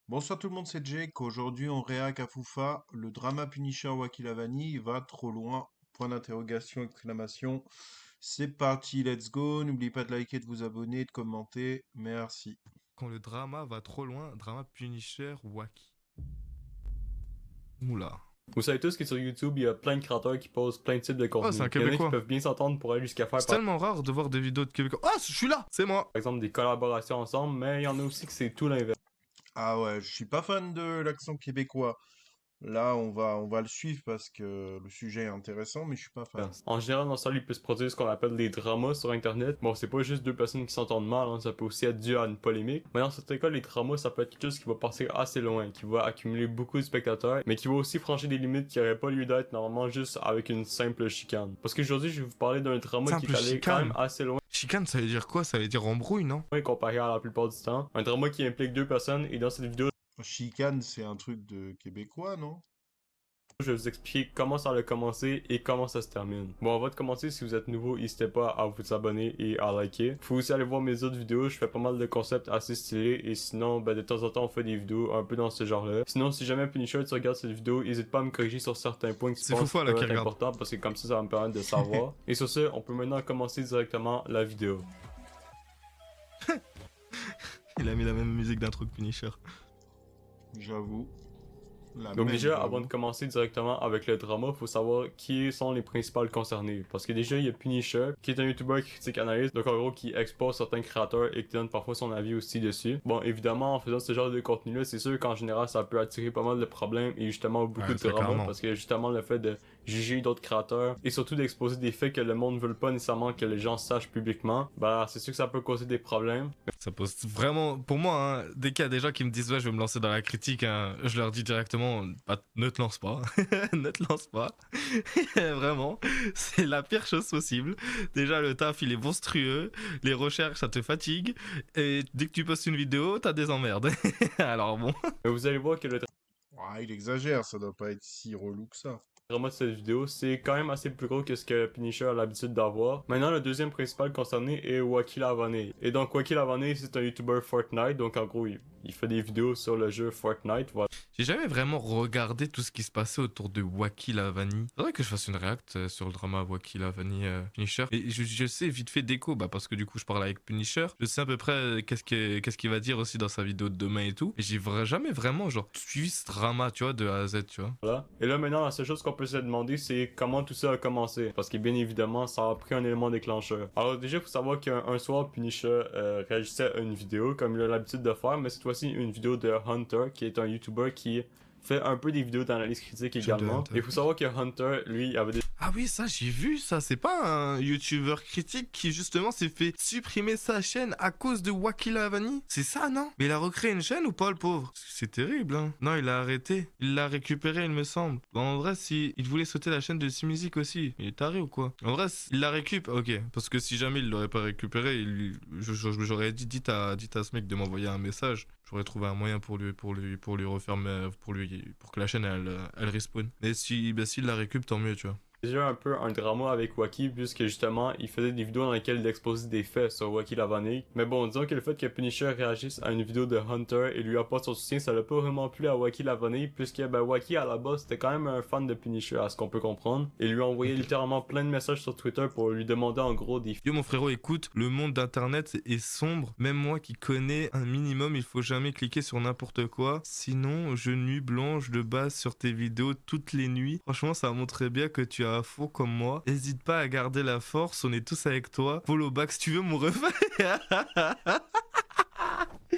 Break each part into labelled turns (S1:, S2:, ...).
S1: Bonsoir tout le monde, c'est Jake. Aujourd'hui, on réac à Foufa. Le drama Punisher Wakilavani va trop loin. Point d'interrogation, exclamation. C'est parti, let's go. N'oubliez pas de liker, de vous abonner, de commenter. Merci.
S2: Quand le drama va trop loin, drama Punisher Wacky. Oula.
S3: Vous savez tous que sur YouTube, il y a plein de créateurs qui posent plein de types de
S2: Oh, c'est un
S3: contenu. Il y en a qui
S2: Québécois.
S3: peuvent bien s'entendre pour aller jusqu'à faire,
S2: C'est tellement rare de voir des vidéos de Québécois. Ah, je suis là. C'est moi.
S3: par exemple, des collaborations ensemble, mais il y en a aussi que c'est tout l'inverse.
S1: Ah ouais, je suis pas fan de l'accent québécois. Là, on va le suivre parce que le sujet est intéressant, mais je suis pas fan.
S3: En général, dans ça, il peut se produire ce qu'on appelle des dramas sur Internet. Bon, c'est pas juste deux personnes qui s'entendent mal, hein, ça peut aussi être dû à une polémique. Mais dans certains cas, les dramas, ça peut être quelque chose qui va passer assez loin, qui va accumuler beaucoup de spectateurs, mais qui va aussi franchir des limites qui auraient pas lieu d'être normalement juste avec une simple chicane. Parce qu'aujourd'hui, je vais vous parler d'un drama qui
S2: Simple
S3: est allé quand
S2: chicane.
S3: même assez loin
S2: Chicane, ça veut dire quoi? Ça veut dire embrouille, non?
S3: comparé à la plupart du temps. Un drama qui implique deux personnes, et dans cette vidéo,
S1: Chicane, c'est un truc de québécois, non?
S3: je vais vous expliquer comment ça a commencé et comment ça se termine. Bon, avant de commencer, si vous êtes nouveau, n'hésitez pas à vous abonner et à liker. Faut aussi aller voir mes autres vidéos, je fais pas mal de concepts assez stylés et sinon, ben, de temps en temps, on fait des vidéos un peu dans ce genre-là. Sinon, si jamais Punisher, tu regardes cette vidéo, n'hésite pas à me corriger sur certains points que tu
S2: C'est
S3: penses
S2: Foufa,
S3: qui
S2: là,
S3: peuvent
S2: qui
S3: être
S2: regarde.
S3: importants parce que comme ça va me permettre de savoir. Et sur ce, on peut maintenant commencer directement la vidéo.
S2: Il a mis la même musique d'intro que Punisher.
S1: J'avoue. La
S3: Donc
S1: même,
S3: déjà,
S1: j'avoue.
S3: avant de commencer directement avec le drama, faut savoir qui sont les principales concernés. Parce que déjà, il y a Punisher, qui est un YouTuber qui critique analyse, donc en gros qui expose certains créateurs et qui donne parfois son avis aussi dessus. Bon, évidemment, en faisant ce genre de contenu-là, c'est sûr qu'en général, ça peut attirer pas mal de problèmes et justement beaucoup
S2: Ouais,
S3: de
S2: ça,
S3: drama,
S2: clairement.
S3: parce que justement le fait de juger d'autres créateurs et surtout d'exposer des faits que le monde ne veut pas nécessairement que les gens sachent publiquement, bah c'est sûr que ça peut causer des problèmes.
S2: Ça pose vraiment... Pour moi, hein, dès qu'il y a des gens qui me disent « Ouais, je vais me lancer dans la critique hein, », je leur dis directement bah, « Ne te lance pas. Ne te lance pas. » Vraiment, c'est la pire chose possible. Déjà, le taf, il est monstrueux. Les recherches, ça te fatigue. Et dès que tu postes une vidéo, t'as des emmerdes. Alors bon...
S3: Mais vous allez voir que le
S1: Ouais, il exagère, ça doit pas être si relou que ça.
S3: drama de cette vidéo, c'est quand même assez plus gros que ce que Punisher a l'habitude d'avoir. Maintenant, le deuxième principal concerné est Wacky Lavane. Et donc, Wacky Lavane, c'est un YouTuber Fortnite, donc en gros, il fait des vidéos sur le jeu Fortnite, voilà.
S2: J'ai jamais vraiment regardé tout ce qui se passait autour de Wacky Lavani. Faudrait que je fasse une react sur le drama Wacky Lavani Punisher. Et je sais vite fait d'écho, bah parce que du coup je parle avec Punisher. Je sais à peu près qu'est-ce qu'il va dire aussi dans sa vidéo de demain et tout. Et j'ai jamais vraiment genre suivi ce drama, tu vois, de A à Z, tu vois.
S3: Voilà. Et là, maintenant, la seule chose qu'on peut se demander, c'est comment tout ça a commencé. Parce que bien évidemment, ça a pris un élément déclencheur. Alors déjà, faut savoir qu'un soir, Punisher réagissait à une vidéo, comme il a l'habitude de faire, mais cette fois-ci, une vidéo de Hunter, qui est un YouTuber qui fait un peu des vidéos d'analyse critique
S2: J'aime de
S3: également.
S2: Hunter.
S3: Et il faut savoir que Hunter, lui, avait
S2: Ah oui, ça j'ai vu ça. C'est pas un YouTuber critique qui justement s'est fait supprimer sa chaîne à cause de Wacky Lavani. C'est ça, non? Mais il a recréé une chaîne ou pas, le pauvre? C'est terrible, hein. Non, il a arrêté. Il l'a récupéré, il me semble. En vrai, si il voulait sauter la chaîne de C-Music aussi, il est taré ou quoi? En vrai, il la récup. Ok, parce que si jamais il l'aurait pas récupéré, j'aurais dit, dites à ce mec de m'envoyer un message. J'aurais trouvé un moyen pour lui refaire, pour que la chaîne elle respawn. Mais si, bah, s'il la récup, tant mieux, tu vois.
S3: déjà un peu un drama avec Wacky puisque justement il faisait des vidéos dans lesquelles il exposait des faits sur Wacky Lavane. Mais bon, disons que le fait que Punisher réagisse à une vidéo de Hunter et lui apporte son soutien, ça l'a pas vraiment plu à Wacky Lavane puisque ben Wacky à la base c'était quand même un fan de Punisher à ce qu'on peut comprendre et lui a envoyé littéralement plein de messages sur Twitter pour lui demander en gros des
S2: Yo mon frérot, écoute, le monde d'internet est sombre. Même moi qui connais un minimum, il faut jamais cliquer sur n'importe quoi. Sinon, je nuit blanche de base sur tes vidéos toutes les nuits. Franchement, ça montrait bien que tu as à fond comme moi. N'hésite pas à garder la force, on est tous avec toi. Follow back si tu veux mon ref.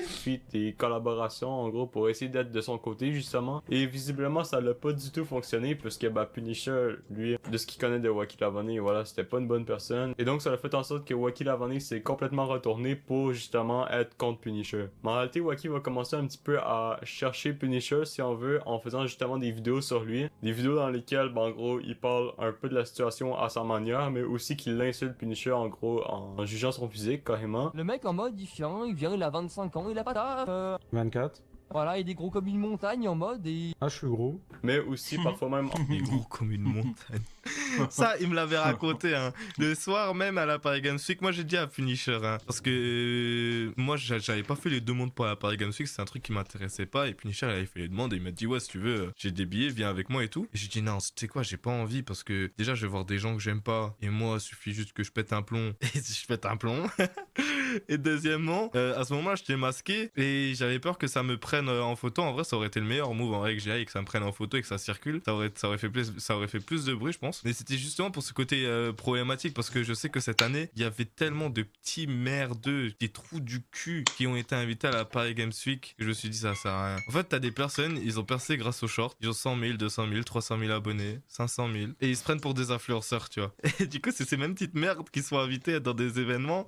S3: suites et collaborations en gros pour essayer d'être de son côté justement et visiblement ça l'a pas du tout fonctionné puisque bah Punisher lui de ce qu'il connaît de Wacky Lavane voilà c'était pas une bonne personne et donc ça a fait en sorte que Wacky Lavane s'est complètement retourné pour justement être contre Punisher. Mais en réalité Wacky va commencer un petit peu à chercher Punisher si on veut en faisant justement des vidéos sur lui, des vidéos dans lesquelles bah, en gros il parle un peu de la situation à sa manière mais aussi qu'il insulte Punisher en gros en jugeant son physique carrément.
S4: Le mec en mode il vient, il a 25 ans, il a pas taf.
S5: 24.
S4: Voilà, il est gros comme une montagne en mode et
S5: Ah, je suis gros.
S3: Mais aussi parfois même
S2: Il est gros comme une montagne. Ça, il me l'avait raconté, hein. Le soir même à la Paris Games Week, moi j'ai dit à Punisher, hein, parce que moi j'avais pas fait les demandes pour la Paris Games Week, c'est un truc qui m'intéressait pas, et Punisher il avait fait les demandes et il m'a dit ouais si tu veux, j'ai des billets, viens avec moi et tout. Et j'ai dit non, tu sais quoi, j'ai pas envie parce que déjà je vais voir des gens que j'aime pas, et moi il suffit juste que je pète un plomb, et si je pète un plomb. Et deuxièmement, à ce moment-là, j'étais masqué et j'avais peur que ça me prenne en photo. En vrai, ça aurait été le meilleur move en vrai que j'ai, et que ça me prenne en photo et que ça circule. Ça aurait fait plus de bruit, je pense. Mais c'était justement pour ce côté problématique parce que je sais que cette année, il y avait tellement de petits merdeux, des trous du cul qui ont été invités à la Paris Games Week que je me suis dit ça sert à rien. En fait, t'as des personnes, ils ont percé grâce aux shorts. Ils ont 100 000, 200 000, 300 000 abonnés, 500 000 et ils se prennent pour des influenceurs, tu vois. Et du coup, c'est ces mêmes petites merdes qui sont invités dans des événements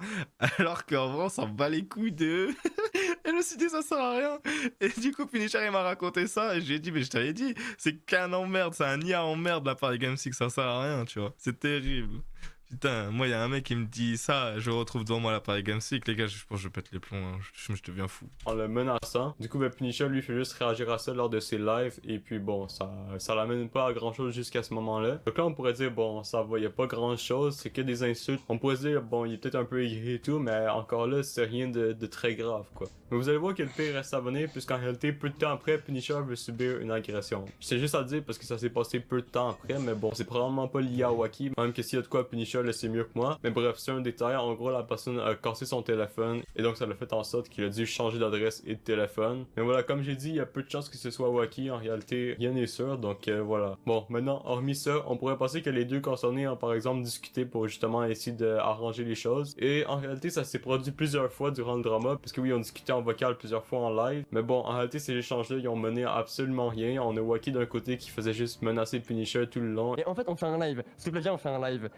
S2: alors qu'en vrai, on s'en bat les couilles d'eux. Et je me suis dit, ça sert à rien. Et du coup, Punisher, il m'a raconté ça. Et je lui ai dit, mais je t'avais dit, c'est qu'un emmerde, c'est un IA emmerde la Paris Games Week, ça sert à rien, tu vois. C'est terrible. Putain, moi, il y a un mec qui me dit ça, je retrouve devant moi la Paris Games Week. Les gars, je pense que je pète les plombs, hein. Je deviens fou.
S3: En le menaçant. Du coup, Punisher, lui, fait juste réagir à ça lors de ses lives. Et puis, bon, ça l'amène pas à grand chose jusqu'à ce moment-là. Donc là, on pourrait dire, bon, ça va, y a pas grand chose, c'est que des insultes. On pourrait se dire, bon, il est peut-être un peu aigri et tout, mais encore là, c'est rien de très grave, quoi. Mais vous allez voir que le pire reste à venir, puisqu'en réalité, peu de temps après, Punisher veut subir une agression. C'est juste à dire parce que ça s'est passé peu de temps après, mais bon, c'est probablement pas lié à Wacky, même que s'il y a de quoi, Punisher le sait mieux que moi. Mais bref, c'est un détail. En gros, la personne a cassé son téléphone, et donc ça l'a fait en sorte qu'il a dû changer d'adresse et de téléphone. Mais voilà, comme j'ai dit, il y a peu de chances que ce soit Wacky. En réalité, rien n'est sûr, donc voilà. Bon, maintenant, hormis ça, on pourrait penser que les deux concernés ont par exemple discuté pour justement essayer d'arranger les choses. Et en réalité, ça s'est produit plusieurs fois durant le drama, parce que oui, on discutait en vocal plusieurs fois en live. Mais bon, en réalité, ces échanges-là, ils ont mené à absolument rien. On a Wacky d'un côté qui faisait juste menacer Punisher tout le long.
S4: Et en fait, on fait un live. S'il te plaît, viens, on fait un live.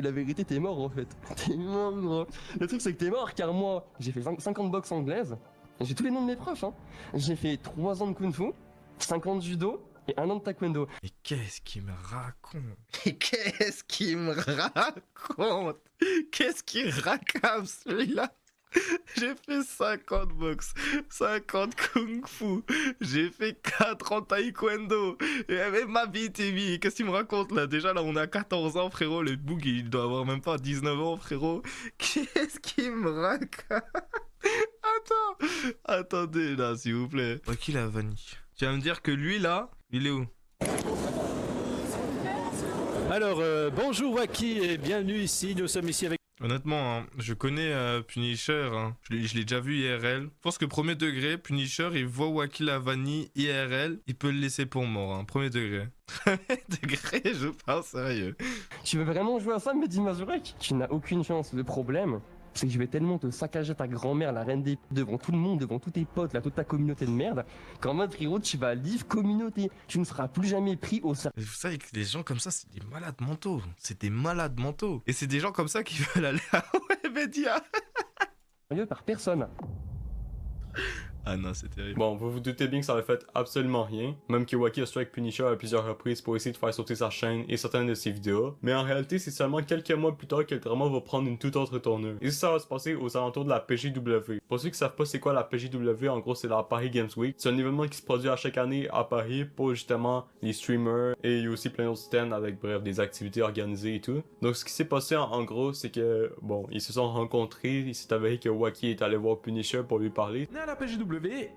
S4: La vérité, t'es mort en fait. T'es mort, gros. Le truc, c'est que t'es mort car moi, j'ai fait 50 boxe anglaises. J'ai tous les noms de mes profs, hein. J'ai fait 3 ans de kung fu, 50 de judo et 1 an de taekwondo.
S2: Mais qu'est-ce qu'il me raconte? Mais qu'est-ce qu'il me raconte? Qu'est-ce qu'il racabe celui-là? J'ai fait 50 boxe, 50 kung fu, j'ai fait 4 en taekwondo, et même ma vie TV, qu'est-ce qu'il me raconte là? Déjà là on a 14 ans frérot, le boug il doit avoir même pas 19 ans frérot. Qu'est-ce qu'il me raconte? Attendez là s'il vous plaît. Qui la vanille? Tu vas me dire que lui là, il est où?
S5: Alors, bonjour Wacky et bienvenue ici. Nous sommes ici avec...
S2: Honnêtement, hein, je connais Punisher, hein. Je l'ai déjà vu IRL. Je pense que premier degré, Punisher, il voit Wacky Lavani IRL, il peut le laisser pour mort, hein. Premier degré. Premier degré, je parle sérieux.
S4: Tu veux vraiment jouer à ça, Mehdi Mazurek? Tu n'as aucune chance. Le problème, c'est que je vais tellement te saccager ta grand-mère, la reine des devant tout le monde, devant tous tes potes, là, toute ta communauté de merde, qu'en mode frérot, tu vas live communauté. Tu ne seras plus jamais pris au sérieux.
S2: Vous savez que les gens comme ça, c'est des malades mentaux. C'est des malades mentaux. Et c'est des gens comme ça qui veulent aller à Webedia.
S4: Par personne.
S2: Ah non, c'est terrible.
S3: Bon, vous vous doutez bien que ça avait fait absolument rien. Même que Wacky a strike Punisher à plusieurs reprises pour essayer de faire sauter sa chaîne et certaines de ses vidéos. Mais en réalité, c'est seulement quelques mois plus tard que le drama va prendre une toute autre tournure. Et ça va se passer aux alentours de la PGW. Pour ceux qui savent pas c'est quoi la PGW, en gros c'est la Paris Games Week. C'est un événement qui se produit à chaque année à Paris pour justement les streamers et il y a aussi plein d'autres stands avec bref des activités organisées et tout. Donc ce qui s'est passé en gros c'est que bon, ils se sont rencontrés, il s'est avéré que Wacky est allé voir Punisher pour lui parler.
S6: On est à la PGW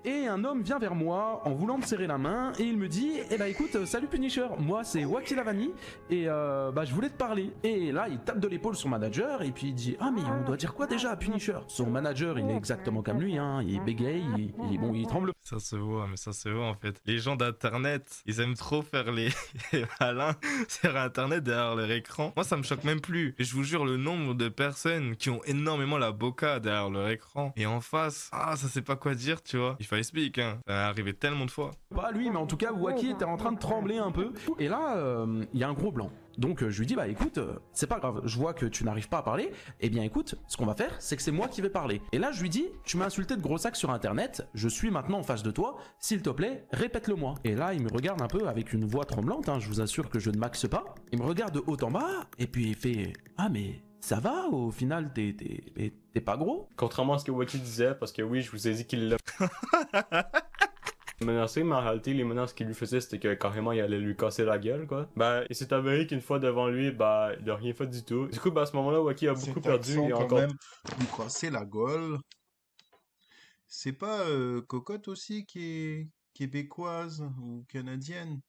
S6: et un homme vient vers moi en voulant me serrer la main et il me dit eh bah écoute salut Punisher, moi c'est Wacky Lavani et bah je voulais te parler. Et là il tape de l'épaule son manager et puis il dit ah mais on doit dire quoi déjà à Punisher? Son manager il est exactement comme lui hein, il bégaye, il tremble.
S2: Ça se voit, mais ça se voit en fait. Les gens d'internet, ils aiment trop faire les malins sur internet derrière leur écran. Moi ça me choque même plus. Et je vous jure le nombre de personnes qui ont énormément la boca derrière leur écran et en face, ah ça sait pas quoi dire tu vois. Il fallait speak hein, ça est arrivé tellement de fois.
S6: Pas lui mais en tout cas Wacky était en train de trembler un peu et là il y a un gros blanc. Donc je lui dis bah écoute c'est pas grave, je vois que tu n'arrives pas à parler, eh bien écoute ce qu'on va faire c'est que c'est moi qui vais parler. Et là je lui dis tu m'as insulté de gros sac sur internet, je suis maintenant en face de toi, s'il te plaît répète-le moi. Et là il me regarde un peu avec une voix tremblante, hein, je vous assure que je ne maxe pas, il me regarde de haut en bas et puis il fait ah mais ça va au final t'es pas gros.
S3: Contrairement à ce que Wacky disait, parce que oui je vous ai dit qu'il l'a. menacé, mais en réalité, les menaces qu'il lui faisait, c'était que carrément, il allait lui casser la gueule, quoi. Ben, il s'est avéré qu'une fois devant lui, ben, il a rien fait du tout. Du coup, ben, à ce moment-là, Wacky a beaucoup
S1: Cet
S3: perdu
S1: accent
S3: et
S1: quand
S3: encore...
S1: même, nous casser la gueule. C'est pas Cocotte aussi qui est québécoise ou canadienne?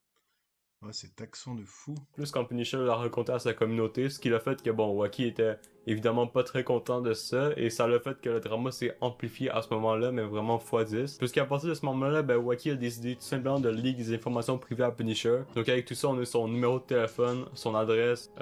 S1: Ouais, cet accent de fou.
S3: Plus quand Punisher l'a raconté à sa communauté, ce qui a fait que bon, Wacky était évidemment pas très content de ça, et ça l'a fait que le drama s'est amplifié à ce moment-là, mais vraiment x10. Puisqu'à partir de ce moment-là, ben Wacky a décidé tout simplement de leak des informations privées à Punisher. Donc avec tout ça, on a son numéro de téléphone, son adresse,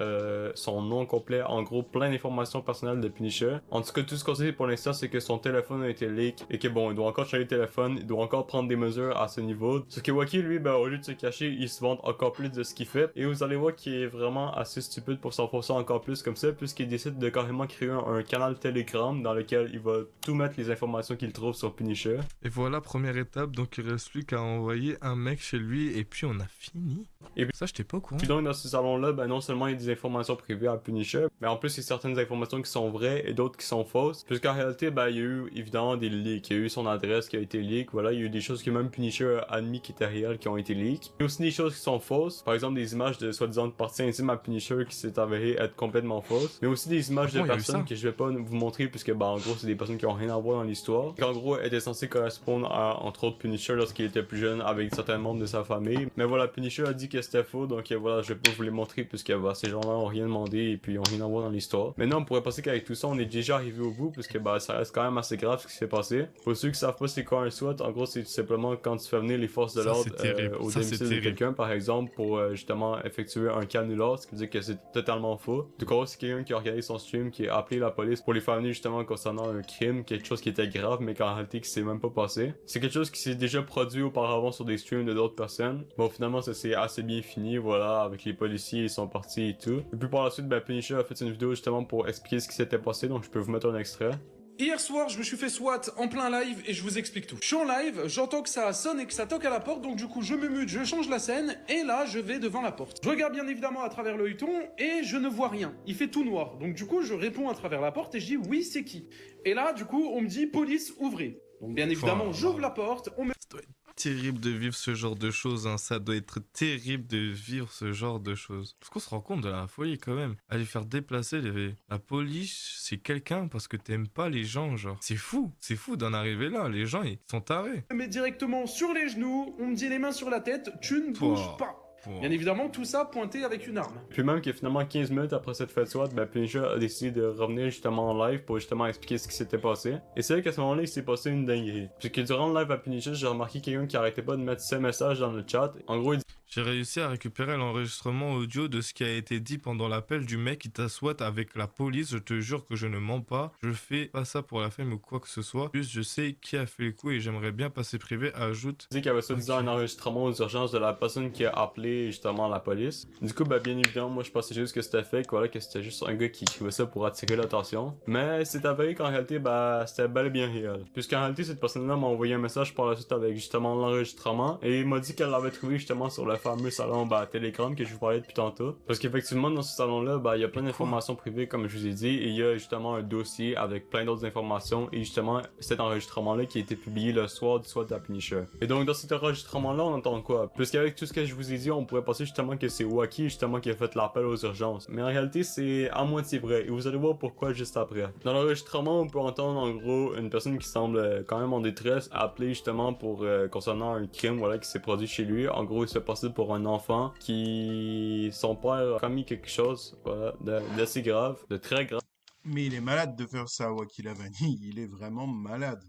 S3: son nom complet, en gros plein d'informations personnelles de Punisher. En tout cas, tout ce qu'on sait pour l'instant, c'est que son téléphone a été leak, et que bon, il doit encore changer le téléphone, il doit encore prendre des mesures à ce niveau. Ce que Wacky, lui, ben au lieu de se cacher, il se vante encore plus de ce qu'il fait, et vous allez voir qu'il est vraiment assez stupide pour s'enfoncer encore plus comme ça, puisqu'il décide de carrément créer un canal Telegram dans lequel il va tout mettre les informations qu'il trouve sur Punisher.
S2: Et voilà, première étape, donc il reste plus qu'à envoyer un mec chez lui et puis on a fini.
S3: Et puis-
S2: ça, j'étais pas au courant.
S3: Puis donc dans ce salon-là, ben non seulement il y a des informations privées à Punisher, mais en plus il y a certaines informations qui sont vraies et d'autres qui sont fausses. Puisqu'en réalité, ben il y a eu évidemment des leaks, il y a eu son adresse qui a été leak, voilà, il y a eu des choses que même Punisher a admis qui étaient réelles qui ont été leaks. Il y a aussi des choses qui sont fausses, par exemple des images de soi-disant parties intimes à Punisher qui s'est avéré être complètement fausses. Mais aussi des images
S2: Ah bon,
S3: de
S2: il y a eu
S3: personnes
S2: ça?
S3: que je vais pas vous montrer puisque ben en gros c'est des personnes qui ont rien à voir dans l'histoire. En gros étaient censées correspondre à entre autres Punisher lorsqu'il était plus jeune avec certains membres de sa famille. Mais voilà, Punisher a dit que c'était faux, donc voilà, je vais pas vous les montrer puisque bah, ces gens-là ont rien demandé et puis ont rien à voir dans l'histoire. Maintenant on pourrait penser qu'avec tout ça on est déjà arrivé au bout puisque bah ça reste quand même assez grave ce qui s'est passé. Pour ceux qui savent pas c'est quoi un SWAT, en gros c'est tout simplement quand tu fais venir les forces de
S2: Ça,
S3: l'ordre
S2: c'est terrible.
S3: au
S2: Ça, c'est
S3: domicile de
S2: terrible.
S3: quelqu'un par exemple pour justement effectuer un canular, ce qui veut dire que c'est totalement faux. Du coup c'est quelqu'un qui a regardé son stream qui a appelé la police pour les faire venir justement concernant un crime, quelque chose qui était grave mais qu'en réalité qui s'est même pas passé. C'est quelque chose qui s'est déjà produit auparavant sur des streams de d'autres personnes. Bon finalement ça s'est assez bien fini, voilà, avec les policiers ils sont partis et tout. Et puis par la suite ben Punisher a fait une vidéo justement pour expliquer ce qui s'était passé, donc je peux vous mettre un extrait.
S7: Hier soir, je me suis fait SWAT en plein live et je vous explique tout. Je suis en live, j'entends que ça sonne et que ça toque à la porte, donc du coup je me mute, je change la scène et là je vais devant la porte. Je regarde bien évidemment à travers le huton et je ne vois rien. Il fait tout noir. Donc du coup je réponds à travers la porte et je dis oui c'est qui. Et là du coup on me dit police ouvrez. Donc bien évidemment j'ouvre la porte, on me
S2: Ça doit être terrible de vivre ce genre de choses, hein. Ça doit être terrible de vivre ce genre de choses. Parce qu'on se rend compte de la folie quand même. Aller faire déplacer la police, c'est quelqu'un parce que t'aimes pas les gens, genre. C'est fou d'en arriver là. Les gens, ils sont tarés.
S7: met directement sur les genoux, on me dit les mains sur la tête, tu ne bouges
S2: Pouah.
S7: pas.
S2: Pouah.
S7: Bien évidemment tout ça pointé avec une arme.
S3: Puis même que finalement 15 minutes après cette fête SWAT, ben Punisher a décidé de revenir justement en live pour justement expliquer ce qui s'était passé. Et c'est vrai qu'à ce moment-là, il s'est passé une dinguerie. Puisque durant le live à Punisher, j'ai remarqué quelqu'un qui arrêtait pas de mettre ses messages dans le chat. En gros, il
S2: J'ai réussi à récupérer l'enregistrement audio de ce qui a été dit pendant l'appel du mec qui t'assoit avec la police. Je te jure que je ne mens pas. Je fais pas ça pour la femme ou quoi que ce soit. Juste, je sais qui a fait le coup et j'aimerais bien passer privé. Ajoute.
S3: dit qu'il y avait soi-disant un enregistrement aux urgences de la personne qui a appelé justement la police. Du coup, ben bien évidemment, moi je pensais juste que c'était fake, voilà, que c'était juste un gars qui écrivait ça pour attirer l'attention. Mais c'est avéré qu'en réalité, ben c'était bel et bien réel. Puisqu'en réalité, cette personne-là m'a envoyé un message par la suite avec justement l'enregistrement et il m'a dit qu'elle l'avait trouvé justement sur le fameux salon Telegram que je vous parlais depuis tantôt. Parce qu'effectivement, dans ce salon-là, il y a plein d'informations privées, comme je vous ai dit, et il y a justement un dossier avec plein d'autres informations et justement cet enregistrement-là qui a été publié le soir du SWAT de la Punisher. Et donc, dans cet enregistrement-là, on entend quoi? Puisqu'avec tout ce que je vous ai dit, on pourrait penser justement que c'est Wacky justement qui a fait l'appel aux urgences. Mais en réalité, c'est à moitié vrai, et vous allez voir pourquoi juste après. Dans l'enregistrement, on peut entendre en gros une personne qui semble quand même en détresse appeler justement pour concernant un crime, voilà, qui s'est produit chez lui. En gros, il se fait passer pour un enfant qui son père a commis quelque chose, voilà, d'assez grave, de très grave.
S1: Mais il est malade de faire ça, Wakil Avani. Il est vraiment malade.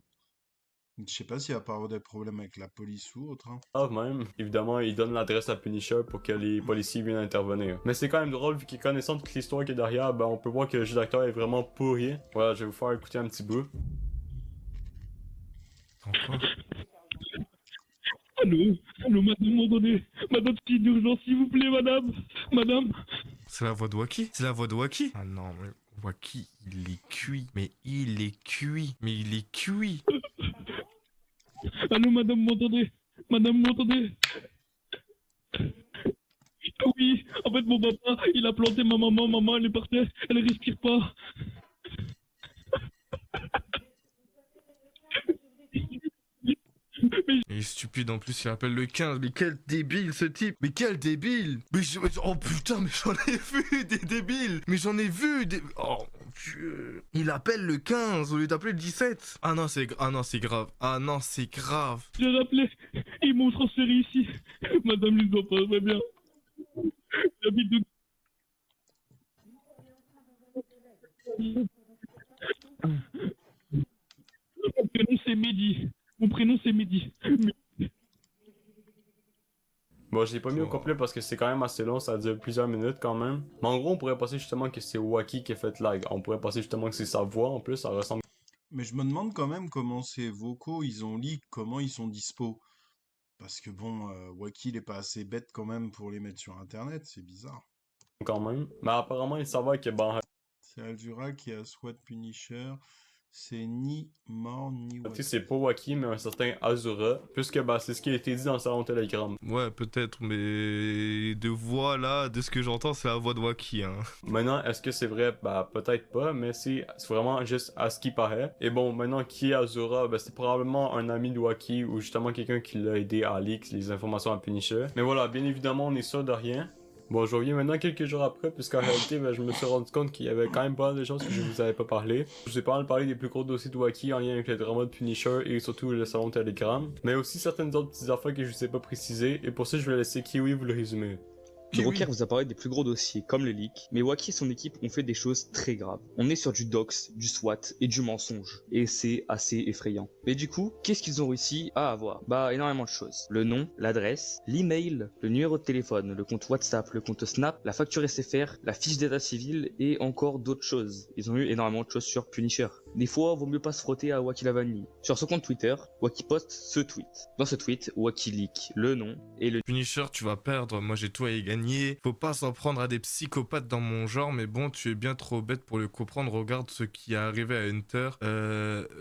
S1: Je sais pas s'il va pas avoir des problèmes avec la police ou autre. Hein.
S3: Même. Évidemment, il donne l'adresse à Punisher pour que les policiers viennent intervenir. Mais c'est quand même drôle, vu qu'il connaissant toute l'histoire qui est derrière, ben on peut voir que le jeu d'acteur est vraiment pourri. Voilà, je vais vous faire écouter un petit bout.
S2: Encore.
S8: Allô, madame, m'entendez? Madame, c'est une urgence, s'il vous plaît, madame.
S2: C'est la voix de Wacky? C'est la voix de Wacky? Ah non, mais Wacky, il est cuit. Mais il est cuit. Mais il est cuit.
S8: Allô, madame, m'entendez? Madame, m'entendez? Oui, en fait, mon papa, il a planté ma maman, elle est par terre, elle respire pas. Mais
S2: Il est stupide en plus, il appelle le 15. Mais quel débile ce type. Mais quel débile. Oh putain, mais j'en ai vu des débiles. Mais j'en ai vu des... Oh mon Dieu. Il appelle le 15 au lieu d'appeler le 17. Ah non, c'est grave. Ah non, c'est grave.
S8: J'ai rappelé, ils m'ont transféré ici. Madame ne doit pas très bien. J'habite de... Mon prénom c'est Mehdi. Mon prénom c'est Mehdi.
S3: Bon, j'ai pas mis au complet parce que c'est quand même assez long, ça dure plusieurs minutes quand même. Mais en gros, on pourrait penser justement que c'est Wacky qui a fait lag. On pourrait penser justement que c'est sa voix en plus, ça ressemble.
S1: Mais je me demande quand même comment ces vocaux, ils ont leak, comment ils sont dispo. Parce que bon, Wacky, il est pas assez bête quand même pour les mettre sur Internet, c'est bizarre.
S3: Quand même. Mais apparemment, il s'avère que bon,
S1: C'est Alzura qui a SWAT Punisher. C'est ni mort ni
S3: tu
S1: Wacky.
S3: sais, c'est pas Wacky, mais un certain Azura. Puisque bah, c'est ce qui a été dit dans le salon Telegram.
S2: Ouais, peut-être, mais de voix là, de ce que j'entends, c'est la voix de Wacky, hein.
S3: Maintenant, est-ce que c'est vrai? Bah, peut-être pas, mais c'est vraiment juste à ce qui paraît. Et bon, maintenant, qui est Azura? Ben, c'est probablement un ami de Wacky ou justement quelqu'un qui l'a aidé à leak les informations à Punisher. Mais voilà, bien évidemment, on est sûr de rien. Bon, je reviens maintenant quelques jours après, puisqu'en réalité, ben, je me suis rendu compte qu'il y avait quand même pas mal de choses que je vous avais pas parlé. Je vous ai pas mal parlé des plus gros dossiers de Wacky en lien avec le drama de Punisher et surtout le salon Telegram. Mais aussi certaines autres petites affaires que je vous ai pas précisées, et pour ça, je vais laisser Kiwi vous le résumer.
S9: Joker vous a parlé des plus gros dossiers, comme le leak, mais Wacky et son équipe ont fait des choses très graves. On est sur du dox, du SWAT et du mensonge, et c'est assez effrayant. Mais du coup, qu'est-ce qu'ils ont réussi à avoir? Bah, énormément de choses. Le nom, l'adresse, l'email, le numéro de téléphone, le compte WhatsApp, le compte Snap, la facture SFR, la fiche d'état civil, et encore d'autres choses. Ils ont eu énormément de choses sur Punisher. Des fois, vaut mieux pas se frotter à Wacky la vanille. Sur son compte Twitter, Wacky poste ce tweet. Dans ce tweet, Wacky leak le nom et le...
S2: Punisher, tu vas perdre, moi j'ai tout à y gagner. Faut pas s'en prendre à des psychopathes dans mon genre, mais bon, tu es bien trop bête pour le comprendre. Regarde ce qui est arrivé à Hunter.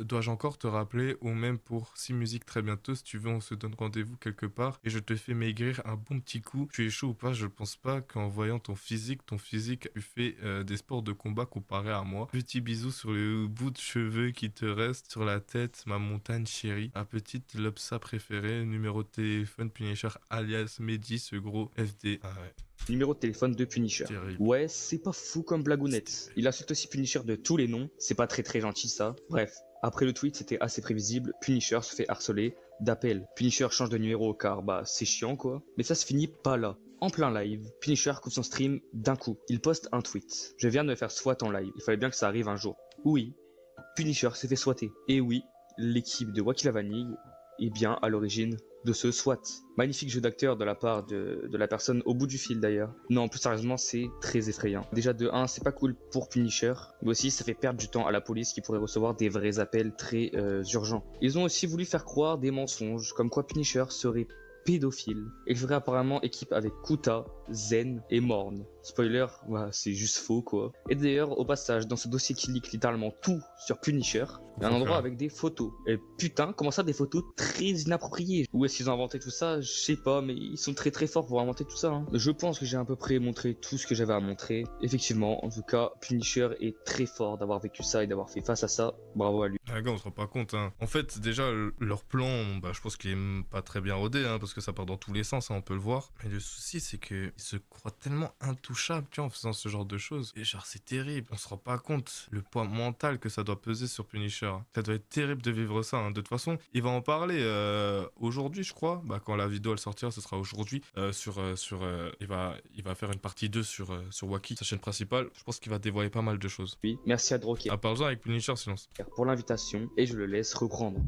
S2: Dois-je encore te rappeler, ou même pour 6 musiques très bientôt, si tu veux, on se donne rendez-vous quelque part et je te fais maigrir un bon petit coup. Tu es chaud ou pas? Je pense pas qu'en voyant ton physique, tu fais des sports de combat comparé à moi. Petit bisou sur le bout de cheveux qui te reste sur la tête, ma montagne chérie. Ma petite lobsa préférée, numéro de téléphone Punisher alias Mehdi, ce gros FD. Ah ouais.
S9: Numéro de téléphone de Punisher.
S2: Terrible.
S9: Ouais, c'est pas fou comme blagounette. Il insulte aussi Punisher de tous les noms, c'est pas très gentil ça. Bref, après le tweet c'était assez prévisible, Punisher se fait harceler d'appels. Punisher change de numéro car bah c'est chiant quoi. Mais ça se finit pas là. En plein live, Punisher coupe son stream d'un coup. Il poste un tweet. Je viens de me faire SWAT en live, il fallait bien que ça arrive un jour. Oui, Punisher s'est fait SWATer. Et oui, l'équipe de Wacky la Vanille est bien à l'origine de ce SWAT. Magnifique jeu d'acteur de la part de la personne au bout du fil d'ailleurs. Non, plus sérieusement, c'est très effrayant. Déjà de 1, c'est pas cool pour Punisher, mais aussi ça fait perdre du temps à la police qui pourrait recevoir des vrais appels très urgents. Ils ont aussi voulu faire croire des mensonges, comme quoi Punisher serait pédophile. Il ferait apparemment équipe avec Kuta, Zen et Morn. Spoiler, ouais, c'est juste faux quoi. Et d'ailleurs, au passage, dans ce dossier qui leak littéralement tout sur Punisher, il y a un endroit avec des photos. Et putain, comment ça des photos très inappropriées? Où est-ce qu'ils ont inventé tout ça? Je sais pas, mais ils sont très forts pour inventer tout ça. Hein. Je pense que j'ai à peu près montré tout ce que j'avais à montrer. Effectivement, en tout cas, Punisher est très fort d'avoir vécu ça et d'avoir fait face à ça. Bravo à lui.
S2: Ah gars, on se rend pas compte, hein. En fait, déjà, leur plan, bah, je pense qu'il est pas très bien rodé, hein, parce que ça part dans tous les sens, hein, on peut le voir. Mais le souci, c'est qu'ils se croient tellement intouchables, tu vois, en faisant ce genre de choses. Et genre, c'est terrible. On se rend pas compte le poids mental que ça doit peser sur Punisher. Ça doit être terrible de vivre ça, hein. De toute façon, il va en parler aujourd'hui, je crois. Bah, quand la vidéo elle sortira, ce sera aujourd'hui. Il va faire une partie 2 sur Wacky, sa chaîne principale. Je pense qu'il va dévoiler pas mal de choses.
S9: Oui, merci à Droker
S2: À part ça, avec Punisher, silence.
S9: pour l'invitation et je le laisse reprendre.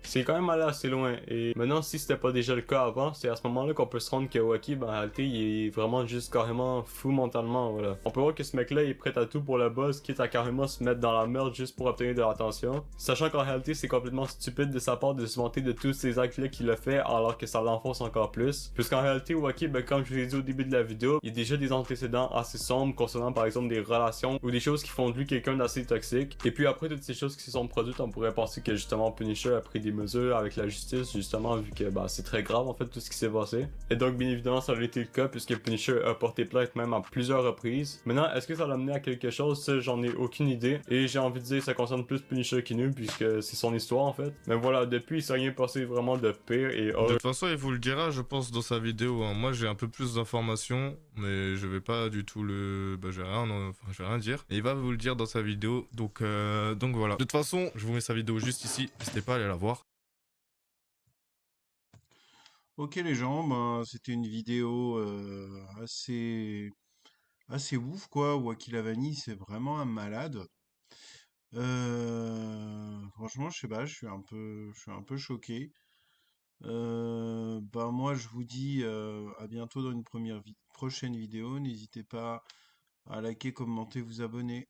S3: C'est quand même allé assez loin, et maintenant si c'était pas déjà le cas avant, c'est à ce moment là qu'on peut se rendre que Wacky, ben en réalité il est vraiment juste carrément fou mentalement, voilà. On peut voir que ce mec là est prêt à tout pour le boss, quitte à carrément se mettre dans la merde juste pour obtenir de l'attention, sachant qu'en réalité c'est complètement stupide de sa part de se vanter de tous ces actes là qu'il a fait alors que ça l'enfonce encore plus, puisqu'en réalité Wacky, ben comme je vous l'ai dit au début de la vidéo, il y a déjà des antécédents assez sombres concernant par exemple des relations ou des choses qui font de lui quelqu'un d'assez toxique, et puis après toutes ces choses qui se sont produites, on pourrait penser que justement Punisher a pris des mesures avec la justice, justement, vu que bah, c'est très grave en fait tout ce qui s'est passé. Et donc, bien évidemment, ça a été le cas puisque Punisher a porté plainte même à plusieurs reprises. Maintenant, est-ce que ça l'a mené à quelque chose? Ça, j'en ai aucune idée. Et j'ai envie de dire que ça concerne plus Punisher qu'Inu puisque c'est son histoire en fait. Mais voilà, depuis, il s'est rien passé vraiment de pire et
S2: De toute façon, il vous le dira, je pense, dans sa vidéo. Hein. Moi, j'ai un peu plus d'informations, mais je vais pas du tout le... Bah, je vais rien dire. Et il va vous le dire dans sa vidéo. Donc voilà. De toute façon, je vous mets sa vidéo juste ici. N'hésitez pas à aller la voir.
S1: Ok les gens, ben, c'était une vidéo assez ouf quoi. Wakil Avani, c'est vraiment un malade. Franchement, je sais pas, je suis un peu choqué. Ben moi, je vous dis à bientôt dans une prochaine vidéo. N'hésitez pas à liker, commenter, vous abonner.